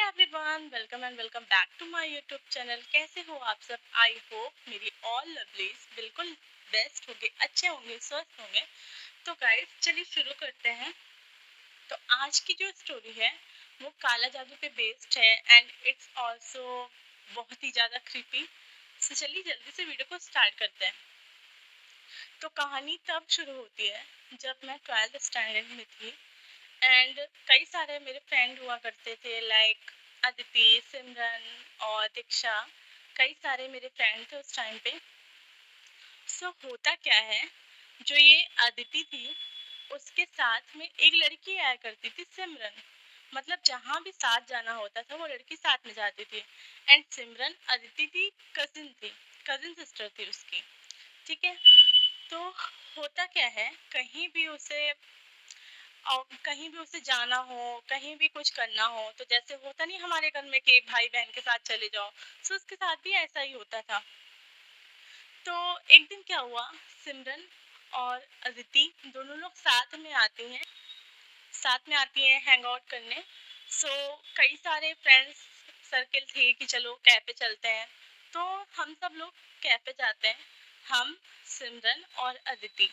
Everyone, welcome and welcome back to my YouTube channel. कैसे हो आप सब? आई होप मेरी ऑल लवलीज बिल्कुल बेस्ट होंगे, अच्छे होंगे, स्वस्थ होंगे। तो गाइस चलिए शुरू करते हैं। तो आज की जो स्टोरी है वो काला जादू पे बेस्ड है एंड इट्स आल्सो बहुत ही ज़्यादा क्रीपी। तो चलिए जल्दी से वीडियो को स्टार्ट करते हैं। तो कहानी तब शुरू होती है जब मैं 12th स्टैंडर्ड में थी एंड कई सारे मेरे फ्रेंड हुआ करते थे, लाइक अदिति, सिमरन और दीक्षा। कई सारे मेरे फ्रेंड थे उस टाइम पे। सो होता क्या है, जो ये अदिति थी उसके साथ में एक लड़की आया करती थी, सिमरन। मतलब जहाँ भी साथ जाना होता था वो लड़की साथ में जाती थी। एंड सिमरन अदिति थी, कजिन सिस्टर थी उसकी। ठीक है। तो होता क्या है, कहीं भी उसे जाना हो, कहीं भी कुछ करना हो, तो जैसे होता नहीं हमारे घर में कि भाई बहन के साथ चले जाओ, सो उसके साथ भी ऐसा ही होता था। तो एक दिन क्या हुआ, सिमरन और अदिति दोनों लोग साथ में आती हैं हैंग आउट करने। सो कई सारे फ्रेंड्स सर्किल थे कि चलो कैफे चलते हैं। तो हम सब लोग कैफे जाते हैं। हम, सिमरन और अदिति।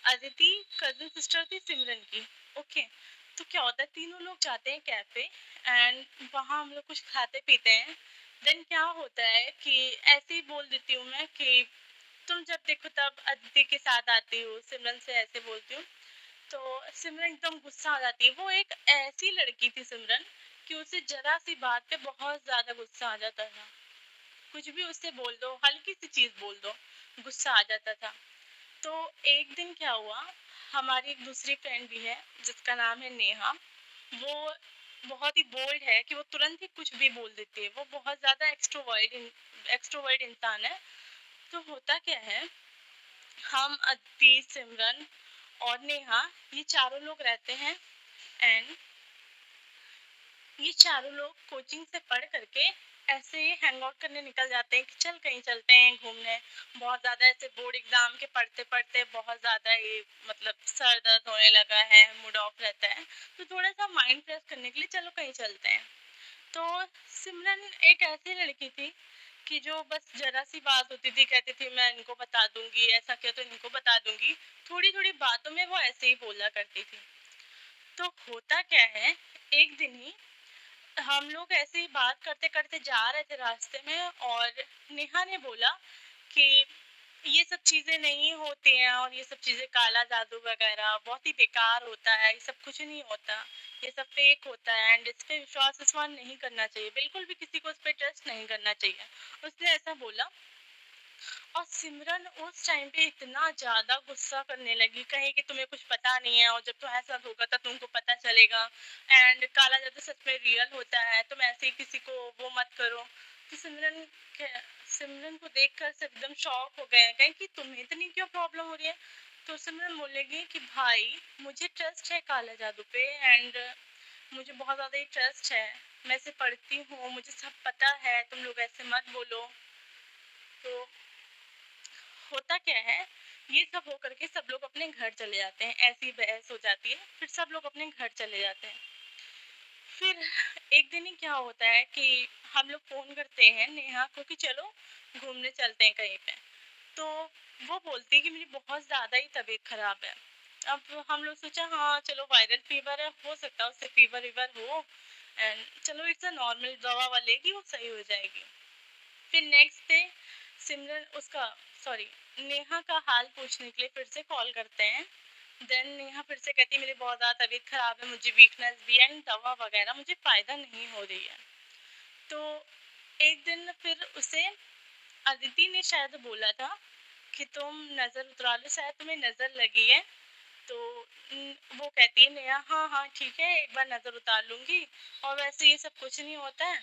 अदिति कजिन सिस्टर थी सिमरन की। ओके। तो क्या होता है, तीनों लोग जाते हैं कैफे एंड वहाँ हम लोग कुछ खाते पीते हैं। देन क्या होता है कि ऐसे ही बोल देती हूँ मैं कि तुम जब देखो तब अदिति के साथ आती हूँ, सिमरन से ऐसे बोलती हूँ। तो सिमरन एकदम गुस्सा आ जाती है। वो एक ऐसी लड़की थी सिमरन कि उसे जरा सी बात पे बहुत ज्यादा गुस्सा आ जाता था। कुछ भी उससे बोल दो, हल्की सी चीज बोल दो, गुस्सा आ जाता था। तो एक दिन क्या हुआ, हमारी एक दूसरी फ्रेंड भी है जिसका नाम है नेहा। वो बहुत ही बोल्ड है कि वो तुरंत ही कुछ भी बोल देती है। वो बहुत ज़्यादा एक्सट्रोवर्ट इंसान है। तो होता क्या है, हम अदिति, सिमरन और नेहा, ये चारों लोग रहते हैं एंड ये चारों लोग कोचिंग से पढ़ करके ऐसे ही हैंग आउट करने निकल जाते हैं कि चल कहीं चलते हैं घूमने। बहुत ज़्यादा ऐसे बोर्ड एग्जाम के पढ़ते पढ़ते बहुत ज़्यादा ये मतलब सर दर्द होने लगा है, मूड ऑफ रहता है। तो थोड़ा सा माइंड फ्रेश करने के लिए चलो कहीं चलते हैं। तो सिमरन एक ऐसी लड़की थी कि जो बस जरा सी बात होती थी कहती थी मैं इनको बता दूंगी, ऐसा किया तो इनको बता दूंगी। थोड़ी थोड़ी बातों में वो ऐसे ही बोला करती थी। तो होता क्या है, एक दिन ही हम लोग ऐसे ही बात करते करते जा रहे थे रास्ते में और नेहा ने बोला कि ये सब चीज़ें नहीं होती हैं और ये सब चीज़ें काला जादू वगैरह बहुत ही बेकार होता है, ये सब कुछ नहीं होता, ये सब फेक होता है एंड इस पे विश्वास नहीं करना चाहिए, बिल्कुल भी किसी को उस पर ट्रस्ट नहीं करना चाहिए। उसने ऐसा बोला। और सिमरन उस टाइम पे इतना ज्यादा गुस्सा करने लगी, कहीं कि तुम्हें कुछ पता नहीं है और जब तो ऐसा होगा तो तुमको पता चलेगा एंड काला जादू सच में रियल होता है, तुम ऐसे ही किसी को वो मत करो। तो सिमरन को देखकर सब एकदम शॉक हो गए, कहीं कि तुम्हें इतनी क्यों प्रॉब्लम हो रही है। तो सिमरन बोलेगी कि भाई मुझे ट्रस्ट है काला जादू पे एंड मुझे बहुत ज़्यादा ही ट्रस्ट है, मैं इसे पढ़ती हूँ, मुझे सब पता है, तुम लोग ऐसे मत बोलो। तो होता क्या है, ये सब हो करके सब लोग अपने घर चले जाते हैं, ऐसी बहस हो जाती है, फिर सब लोग अपने घर चले जाते हैं। फिर एक दिन ही क्या होता है कि हम लोग फ़ोन करते हैं नेहा को कि चलो घूमने चलते हैं कहीं पे। तो वो बोलती है कि मेरी बहुत ज़्यादा ही तबीयत ख़राब है। अब हम लोग सोचा हाँ चलो वायरल फीवर है, हो सकता है उससे फीवर वीवर हो एंड चलो इट्स अ नॉर्मल, दवा वा लेगी वो सही हो जाएगी। फिर नेक्स्ट डे सिमरन उसका सॉरी नेहा का हाल पूछने के लिए फिर से कॉल करते हैं। देन नेहा फिर से कहती है मेरी बहुत ज़्यादा तबीयत ख़राब है, मुझे वीकनेस भी है एंड दवा वगैरह मुझे फ़ायदा नहीं हो रही है। तो एक दिन फिर उसे अदिति ने शायद बोला था कि तुम नज़र उतरा लो, शायद तुम्हें नज़र लगी है। तो वो कहती है नेहा हाँ हाँ ठीक है, एक बार नज़र उतार लूँगी और वैसे ये सब कुछ नहीं होता है।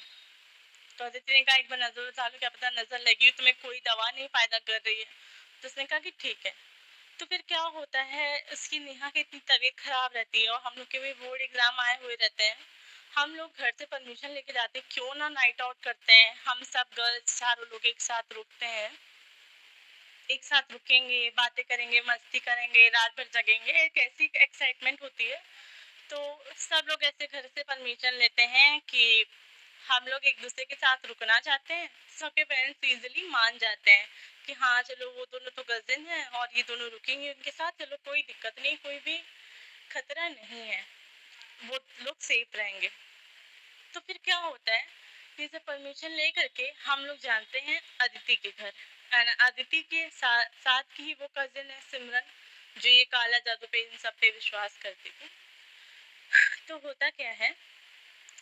तो अदिति ने कहा एक बार नजर उतार लो, क्या पता नजर लगी हो, तुम्हें कोई दवा नहीं फायदा कर रही है। तो उसने कहा कि ठीक है। तो फिर क्या होता है, उसकी नेहा की इतनी तबीयत खराब रहती है और हम लोग के भी बोर्ड एग्जाम आए हुए रहते हैं। हम लोग घर से परमिशन लेके जाते हैं, क्यों ना नाइट आउट करते हैं, हम सब गर्ल्स चारों लोग एक साथ रुकते हैं, एक साथ रुकेंगे, बातें करेंगे, मस्ती करेंगे, रात भर जगेंगे, एक ऐसी एक्साइटमेंट होती है। तो सब लोग ऐसे घर से परमिशन लेते हैं कि हम लोग एक दूसरे के साथ रुकना चाहते हैं, सबके पेरेंट्स इजीली मान जाते हैं कि हाँ चलो वो दोनों तो कजिन हैं और ये दोनों रुकेंगे उनके साथ, चलो कोई दिक्कत नहीं, कोई भी खतरा नहीं है, वो लोग सेफ रहेंगे। तो फिर क्या होता है, जैसे परमिशन ले करके हम लोग जानते हैं अदिति के घर। एंड अदिति के साथ की ही वो कजिन है सिमरन, जो ये काला जादू पे इन सब पे विश्वास करती थी। तो होता क्या है,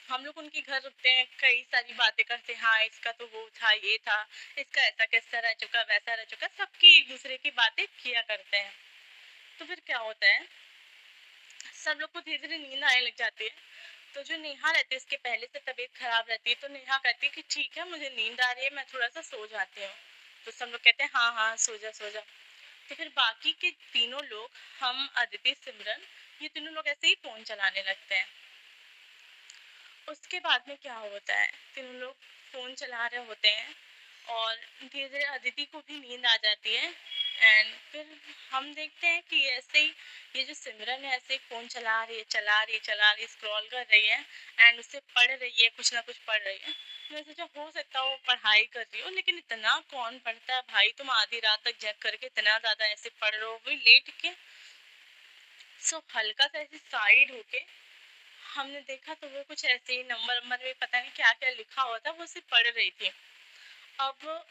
हम लोग उनके घर रुकते हैं, कई सारी बातें करते हैं, हाँ इसका तो वो था, ये था, इसका ऐसा कैसा रह चुका, वैसा रह चुका, सबकी एक दूसरे की बातें किया करते हैं। तो फिर क्या होता है, सब लोग को धीरे धीरे नींद आने लग जाती है। तो जो नेहा रहती है उसके पहले से तबीयत खराब रहती है, तो नेहा कहती है कि ठीक है मुझे नींद आ रही है, मैं थोड़ा सा सो जाती हूँ। तो सब लोग कहते हैं हाँ हाँ सो जा सो जा। तो फिर बाकी के तीनों लोग, हम, अदिति, सिमरन, ये तीनों लोग ऐसे ही फोन चलाने लगते हैं। उसके बाद में क्या होता है, तीनों लोग फोन चला रहे होते हैं और धीरे धीरे अदिति को भी नींद आ जाती है। एंड फिर हम देखते हैं कि ऐसे ही ये जो सिमरन है ऐसे ही फोन चला रही है, स्क्रॉल कर रही है एंड उससे पढ़ रही है, कुछ ना कुछ पढ़ रही है। मैंने सोचा हो सकता है वो पढ़ाई कर रही हो, लेकिन इतना कौन पढ़ता है भाई, तुम आधी रात तक जग करके इतना ज्यादा ऐसे पढ़ रहे हो, भी लेट के। सो हल्का सा ऐसे साइड होके हमने देखा तो वो कुछ ऐसे ही नंबर नंबर में पता नहीं क्या क्या लिखा हुआ था, वो सिर्फ पढ़ रही थी। अब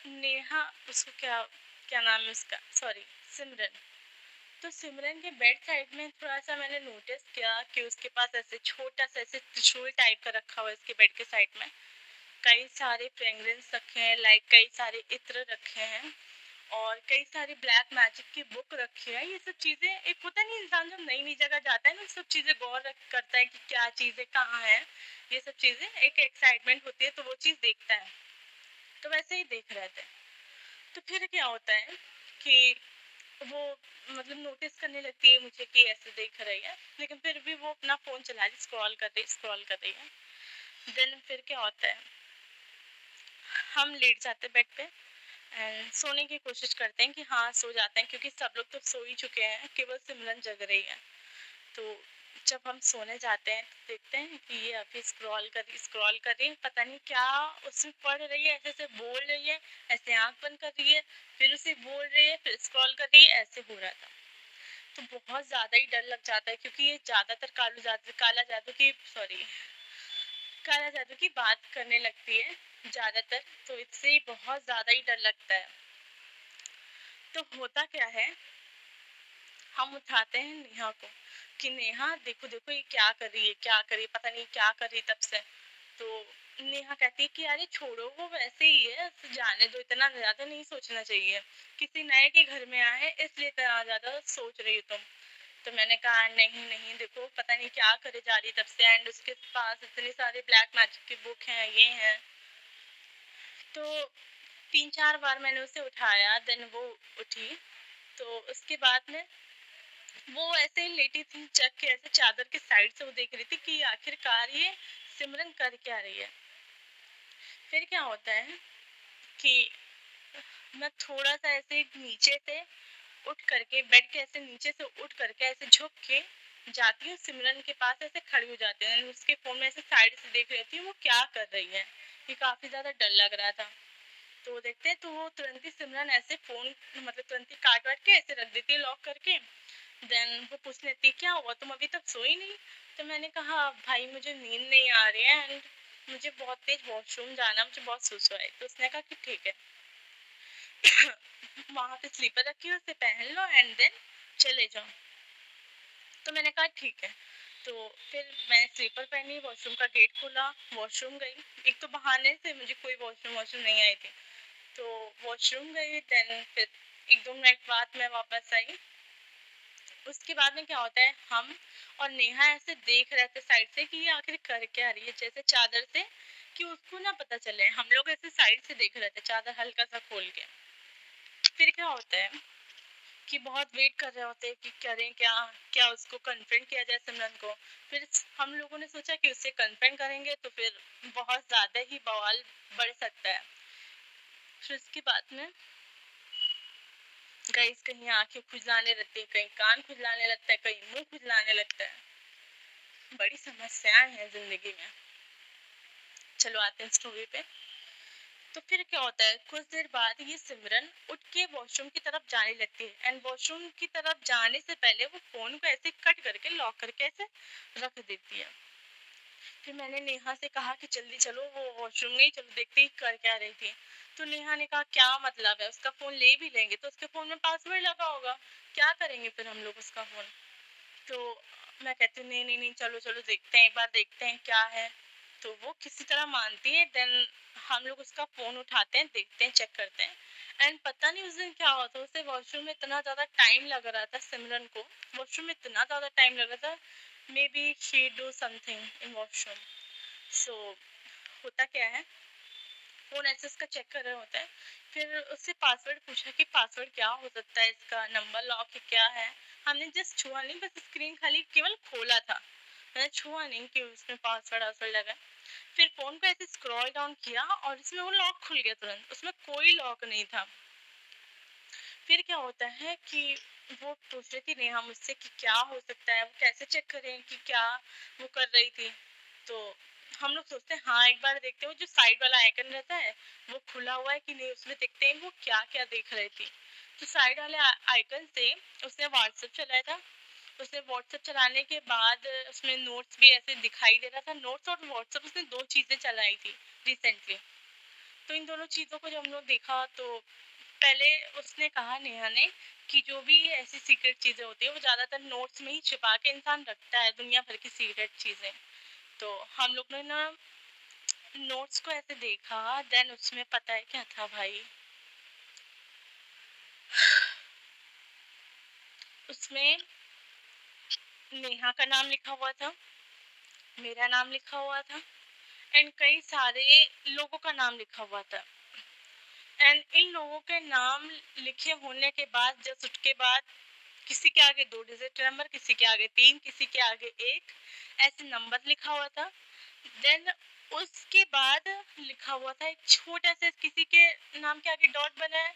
नेहा, उसको क्या क्या नाम है उसका, सॉरी, सिमरन। तो सिमरन के बेड साइड में थोड़ा सा मैंने नोटिस किया कि उसके पास ऐसे छोटा सा ऐसे त्रिशूल टाइप का रखा हुआ है उसके बेड के साइड में। कई सारे फ्रेग्रेंस रखे हैं, लाइक कई सारे इत्र रखे हैं और कई सारी ब्लैक मैजिक की बुक रखी है। ये सब चीजें, एक होता नहीं इंसान जब नई नई जगह जाता है ना, सब चीजें गौर करता है कि क्या चीजें कहाँ है, ये सब चीजें एक एक्साइटमेंट होती है तो वो चीज देखता है। तो वैसे ही देख रहे थे। तो फिर क्या होता है कि वो मतलब नोटिस करने लगती है मुझे कि ऐसे देख रही है, लेकिन फिर भी वो अपना फोन चला रही, स्क्रॉल कर रही है। देन फिर क्या होता है, हम लेट जाते बेड पे एंड सोने की कोशिश करते हैं कि हाँ सो जाते हैं, क्योंकि सब लोग तो सो ही चुके हैं, केवल सिमरन जग रही है। तो जब हम सोने जाते हैं तो देखते हैं कि ये अभी स्क्रॉल कर रही है, पता नहीं क्या उसमें पढ़ रही है, ऐसे ऐसे बोल रही है, ऐसे आंख बंद कर रही है, फिर उसे बोल रही है, फिर स्क्रॉल कर रही है, ऐसे हो रहा था। तो बहुत ज़्यादा ही डर लग जाता है, क्योंकि ये ज़्यादातर काला जादू की बात करने लगती है ज़्यादातर, तो इससे बहुत ज़्यादा ही डर लगता है। तो होता क्या है, हम उठाते हैं नेहा को कि नेहा देखो देखो ये क्या कर रही है, क्या कर रही है, पता नहीं क्या कर रही है तब से। तो नेहा कहती है कि अरे छोड़ो वो वैसे ही है, जाने दो, इतना ज्यादा नहीं सोचना चाहिए, किसी नए के घर में आए हैं इसलिए इतना ज्यादा सोच रही हो तुम। तो मैंने कहा नहीं नहीं देखो पता नहीं क्या करे जा रही है तब से, एंड उसके पास इतने सारे ब्लैक मैजिक की बुक हैं, ये हैं। तो 3-4 बार मैंने उसे उठाया, देन वो उठी। तो उसके बाद में वो ऐसे ही लेटी थी चक के, ऐसे चादर के साइड से वो देख रही थी कि आखिरकार ये सिमरन कर क्या रही है। फिर क्या होता है कि मैं थोड़ा सा ऐसे नीचे से उठ करके, बेड के ऐसे नीचे से उठ करके ऐसे झुक के जाती हूँ सिमरन के पास, ऐसे खड़ी हो जाती हूँ, उसके फोन में ऐसे साइड से देख रही थी वो क्या कर रही है। ये काफी ज्यादा डर लग रहा था। तो वो देखते हैं तो वो तुरंत ही सिमरन ऐसे फोन मतलब तुरंत ही काट वाट के ऐसे रख देती है लॉक करके। देन वो पूछ लेती क्या हुआ तुम अभी तक सोई नहीं। तो मैंने कहा भाई मुझे नींद नहीं आ रही है एंड मुझे बहुत तेज वॉशरूम जाना, मुझे बहुत सुसु है। तो उसने कहा कि ठीक है वहां पे स्लीपर रखी है उसे पहन लो एंड देन चले जाओ। तो मैंने कहा ठीक है। तो फिर मैंने स्लीपर पहनी, वॉशरूम का गेट खोला, वॉशरूम गई। एक तो बहाने से मुझे कोई वॉशरूम वॉशरूम नहीं आई थी, तो वॉशरूम गई। देन फिर 1-2 मिनट बाद मैं वापस आई। उसके बाद में क्या होता है, हम और नेहा ऐसे देख रहे थे साइड से कि ये आखिर कर क्या रही है, जैसे चादर से, कि उसको ना पता चले। हम लोग ऐसे साइड से देख रहे थे चादर हल्का सा खोल के। फिर क्या होता है कि बहुत वेट कर रहे होते हैं कि करें क्या, क्या उसको कन्फ्रंट किया जाए सिमरन को। फिर हम लोगों ने सोचा कि उससे कन्फ्रंट करेंगे तो फिर बहुत ज़्यादा ही बवाल बढ़ सकता है। फिर उसके बाद में गाइस कहीं आंखें खुजलाने लगती है, कहीं कान खुजलाने लगता है, कहीं मुंह खुजलाने लगता है। बड़ी समस्याएं हैं जिंदगी में। चलो आते हैं स्टोरी पे। तो फिर क्या होता है, कुछ देर बाद ये सिमरन उठ के वॉशरूम की तरफ जाने लगती है, एंड वॉशरूम की तरफ जाने से पहले वो फोन को ऐसे कट करके लॉक करके ऐसे रख देती है। फिर मैंने नेहा से कहा कि जल्दी चलो, वो वॉशरूम नहीं, चलो देखते ही कर क्या रही थी। तो नेहा ने कहा क्या मतलब है, उसका फोन ले भी लेंगे तो उसके फोन में पासवर्ड लगा होगा, क्या करेंगे फिर हम लोग उसका फोन। तो मैं कहती हूँ नहीं नहीं नहीं, चलो चलो देखते हैं, एक बार देखते हैं क्या है। तो वो किसी तरह मानती है, देन हम लोग उसका फोन उठाते हैं, देखते हैं, चेक करते हैं। एंड पता नहीं उस दिन क्या हुआ था, उसे वॉशरूम में इतना ज़्यादा टाइम लग रहा था, सिमरन को वॉशरूम में इतना ज़्यादा टाइम लग रहा था, may be she do something in washroom. So होता क्या है, फोन ऐसे उसका चेक कर रहे होते हैं। फिर उससे पासवर्ड पूछा कि पासवर्ड क्या हो सकता है, इसका नंबर लॉक है क्या है। हमने जस्ट छुआ नहीं, बस स्क्रीन खाली केवल खोला था, मैंने छुआ नहीं कि उसमें पासवर्ड वासवर्ड लगा। फिर फोन को ऐसे स्क्रॉल डाउन किया और इसमें वो लॉक खुल गया तुरंत, उसमें कोई लॉक नहीं था। फिर क्या होता है कि वो पूछ रही थी नेहा मुझसे कि क्या हो सकता है, वो कैसे चेक करें कि क्या वो कर रही थी। तो हम लोग सोचते हैं हाँ एक बार देखते हैं, वो जो साइड वाला आइकन रहता है वो खुला हुआ है कि नहीं, उसमें देखते हैं वो क्या क्या देख रही थी। तो साइड वाले आइकन से उसने व्हाट्सएप चलाया था। उसने व्हाट्सएप चलाने के बाद उसमें नोट्स भी ऐसे दिखाई दे रहा था, नोट्स और व्हाट्सएप, उसने दो चीज़ें चलाई थी रिसेंटली। तो इन दोनों चीज़ों को जब हम लोग देखा तो पहले उसने कहा नेहा ने कि जो भी ऐसी सीक्रेट चीज़ें होती है वो ज़्यादातर नोट्स में ही छिपा के इंसान रखता है, दुनिया भर की सीक्रेट चीज़ें। तो हम लोग ने ना नोट्स को ऐसे देखा, देन उसमें पता है क्या था भाई, उसमें नेहा का नाम लिखा हुआ था, मेरा नाम लिखा हुआ था, एंड कई सारे लोगों का नाम लिखा हुआ था। एंड इन लोगों के नाम लिखे होने के बाद जस्ट उसके बाद किसी के आगे दो डिजिट नंबर, किसी के आगे तीन, किसी के आगे एक, ऐसे नंबर लिखा हुआ था। देन उसके बाद लिखा हुआ था एक छोटा सा, किसी के नाम के आगे डॉट बना है,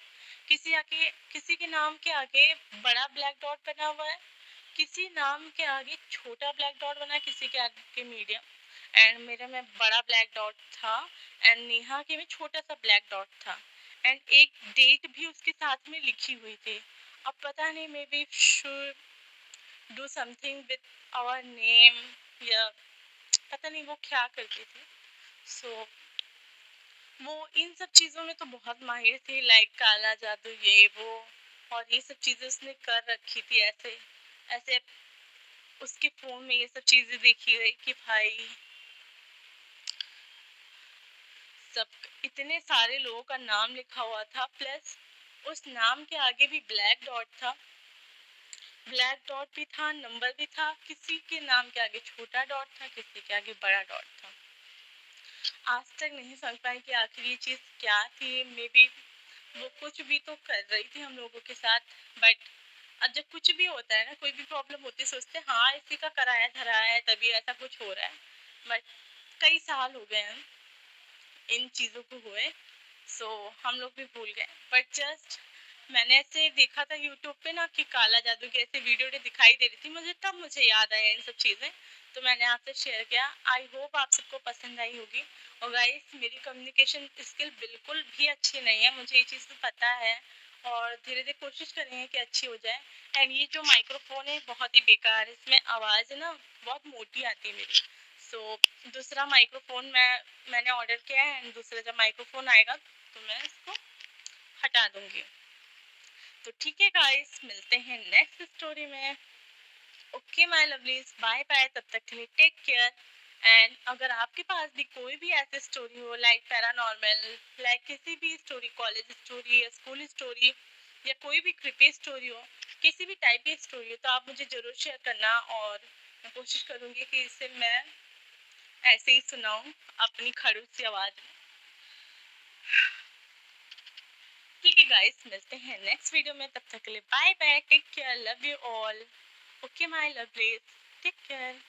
किसी के नाम के आगे बड़ा ब्लैक डॉट बना हुआ है, किसी नाम के आगे छोटा ब्लैक डॉट बना है, किसी के आगे मीडियम, एंड मेरे में बड़ा ब्लैक डॉट था, एंड नेहा के में छोटा सा ब्लैक डॉट था, एंड एक डेट भी उसके साथ में लिखी हुई थी। अब पता नहीं, maybe should do something with our name, या पता नहीं वो क्या करती थी। सो वो इन सब चीज़ों में तो बहुत माहिर थी, लाइक काला जादू ये वो, और ये सब चीज़ें उसने कर रखी थी ऐसे ऐसे। उसके फ़ोन में ये सब चीज़ें देखी गई कि भाई सब, इतने सारे लोगों का नाम लिखा हुआ था, प्लस उस नाम के आगे भी ब्लैक डॉट था, ब्लैक डॉट भी था, नंबर भी था, किसी के नाम के आगे छोटा डॉट था, किसी के आगे बड़ा डॉट था। आज तक नहीं समझ पाई कि आखिर ये चीज़ क्या थी। मे बी वो कुछ भी तो कर रही थी हम लोगों के साथ, बट अब जब कुछ भी होता है ना, कोई भी प्रॉब्लम होती है, सोचते हैं हाँ इसी का कराया धराया है तभी ऐसा कुछ हो रहा है, बट कई साल हो गए हैं इन चीज़ों को हुए। सो हम लोग भी भूल गए, बट जस्ट मैंने ऐसे देखा था यूट्यूब पे ना कि काला जादू की ऐसे वीडियो दिखाई दे रही थी मुझे, तब मुझे याद आया इन सब चीज़ें, तो मैंने आपसे शेयर किया। आई होप आप सबको पसंद आई होगी। और गाइस मेरी कम्युनिकेशन स्किल बिल्कुल भी अच्छी नहीं है, मुझे ये चीज़ तो पता है, और धीरे धीरे कोशिश करेंगे कि अच्छी हो जाए। एंड ये जो माइक्रोफोन है बहुत ही बेकार है, इसमें आवाज़ ना बहुत मोटी आती है मेरी। सो दूसरा माइक्रोफोन मैंने ऑर्डर किया है, एंड दूसरा जब माइक्रोफोन आएगा तो मैं इसको हटा दूंगी। तो ठीक है गाइस, मिलते हैं नेक्स्ट स्टोरी में। Okay my lovelies, bye bye, तब तक के लिए टेक केयर। एंड अगर आपके पास भी कोई भी ऐसी स्टोरी हो, लाइक पैरानॉर्मल, लाइक किसी भी स्टोरी, कॉलेज स्टोरी या स्कूल स्टोरी, या कोई भी क्रिपी स्टोरी हो, किसी भी टाइप की स्टोरी हो, तो आप मुझे ज़रूर शेयर करना, और मैं कोशिश करूँगी कि इसे मैं ऐसे ही सुनाऊँ अपनी खड़ूस सी आवाज़ में। ठीक है गाइस, मिलते हैं नेक्स्ट वीडियो में, तब तक के लिए bye bye, take care, love you all. Okay my lovelies, take care.